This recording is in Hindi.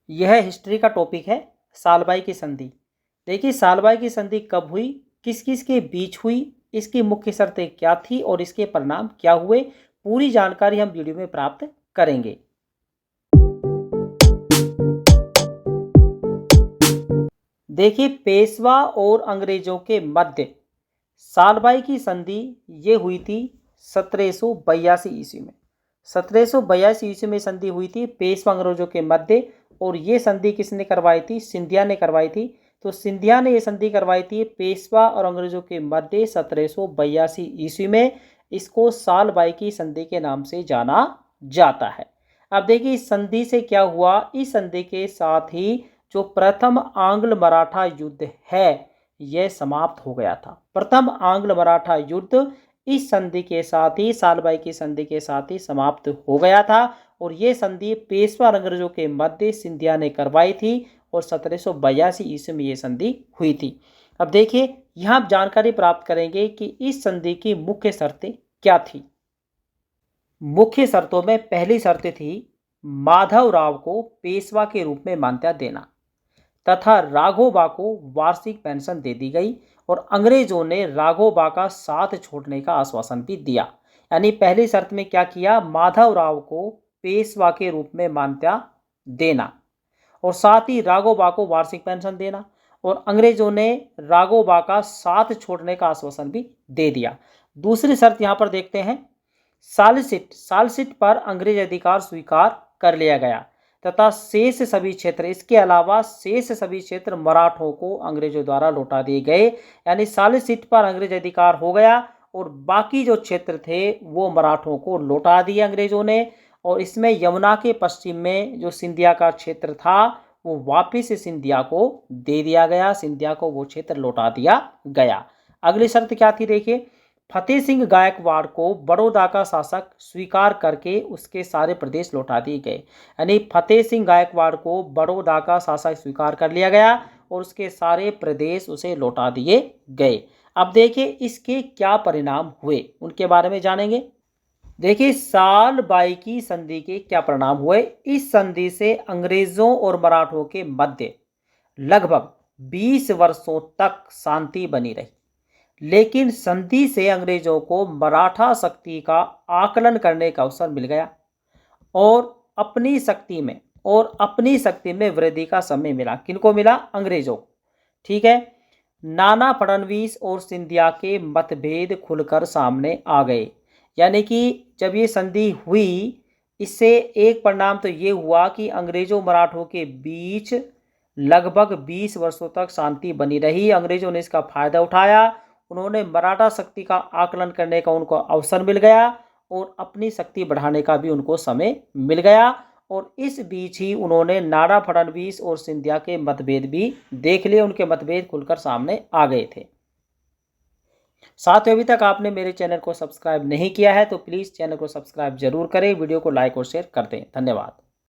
यह हिस्ट्री का टॉपिक है सालबाई की संधि। देखिए सालबाई की संधि कब हुई, किस किस के बीच हुई, इसकी मुख्य शर्तें क्या थी और इसके परिणाम क्या हुए, पूरी जानकारी हम वीडियो में प्राप्त करेंगे। देखिए पेशवा और अंग्रेजों के मध्य सालबाई की संधि ये हुई थी 1782 ईस्वी में। 1782 ईस्वी में संधि हुई थी पेशवा अंग्रेजों के मध्य। और ये संधि किसने करवाई थी? सिंधिया ने करवाई थी। तो सिंधिया ने ये संधि करवाई थी पेशवा और अंग्रेजों के मध्य 1782 ईस्वी में। इसको सालबाई की संधि के नाम से जाना जाता है। अब देखिए इस संधि से क्या हुआ, इस संधि के साथ ही जो प्रथम आंग्ल मराठा युद्ध है यह समाप्त हो गया था। प्रथम आंग्ल मराठा युद्ध इस संधि के साथ ही, सालबाई की संधि के साथ ही समाप्त हो गया था। और ये संधि पेशवा अंग्रेजों के मध्य सिंधिया ने करवाई थी और 1782 ईस्वी में ये संधि हुई थी। अब देखिए यहाँ आप जानकारी प्राप्त करेंगे कि इस संधि की मुख्य शर्तें क्या थी। मुख्य शर्तों में पहली शर्त थी माधवराव को पेशवा के रूप में मान्यता देना तथा राघोबा को वार्षिक पेंशन दे दी गई। और अंग्रेजों ने राघोबा का साथ छोड़ने का आश्वासन भी दिया। यानी पहली शर्त में क्या किया, माधवराव को पेशवा के रूप में मान्यता देना और साथ ही राघोबा को वार्षिक पेंशन देना। और अंग्रेजों ने राघोबा का साथ छोड़ने का आश्वासन भी दे दिया। दूसरी शर्त यहाँ पर देखते हैं, सालसिट पर अंग्रेज अधिकार स्वीकार कर लिया गया तथा शेष सभी क्षेत्र, इसके अलावा शेष सभी क्षेत्र मराठों को अंग्रेजों द्वारा लौटा दिए गए। यानी सालसिट पर अंग्रेज अधिकार हो गया और बाकी जो क्षेत्र थे वो मराठों को लौटा दिए अंग्रेजों ने। और इसमें यमुना के पश्चिम में जो सिंधिया का क्षेत्र था वो वापिस सिंधिया को दे दिया गया, सिंधिया को वो क्षेत्र लौटा दिया गया। अगली शर्त क्या थी देखिए, फतेह सिंह गायकवाड़ को बड़ौदा का शासक स्वीकार करके उसके सारे प्रदेश लौटा दिए गए। यानी फतेह सिंह गायकवाड़ को बड़ौदा का शासक स्वीकार कर लिया गया और उसके सारे प्रदेश उसे लौटा दिए गए। अब देखिए इसके क्या परिणाम हुए उनके बारे में जानेंगे। देखिए सालबाई की संधि के क्या परिणाम हुए। इस संधि से अंग्रेजों और मराठों के मध्य लगभग 20 वर्षों तक शांति बनी रही। लेकिन संधि से अंग्रेजों को मराठा शक्ति का आकलन करने का अवसर मिल गया और अपनी शक्ति में वृद्धि का समय मिला। किनको मिला? अंग्रेजों को। ठीक है। नाना फडणवीस और सिंधिया के मतभेद खुलकर सामने आ गए। यानी कि जब ये संधि हुई इससे एक परिणाम तो ये हुआ कि अंग्रेजों मराठों के बीच लगभग 20 वर्षों तक शांति बनी रही। अंग्रेजों ने इसका फायदा उठाया, उन्होंने मराठा शक्ति का आकलन करने का उनको अवसर मिल गया और अपनी शक्ति बढ़ाने का भी उनको समय मिल गया। और इस बीच ही उन्होंने नाना फडणवीस और सिंधिया के मतभेद भी देख लिए, उनके मतभेद खुलकर सामने आ गए थे। साथ ही अभी तक आपने मेरे चैनल को सब्सक्राइब नहीं किया है तो प्लीज़ चैनल को सब्सक्राइब जरूर करें, वीडियो को लाइक और शेयर कर दें। धन्यवाद।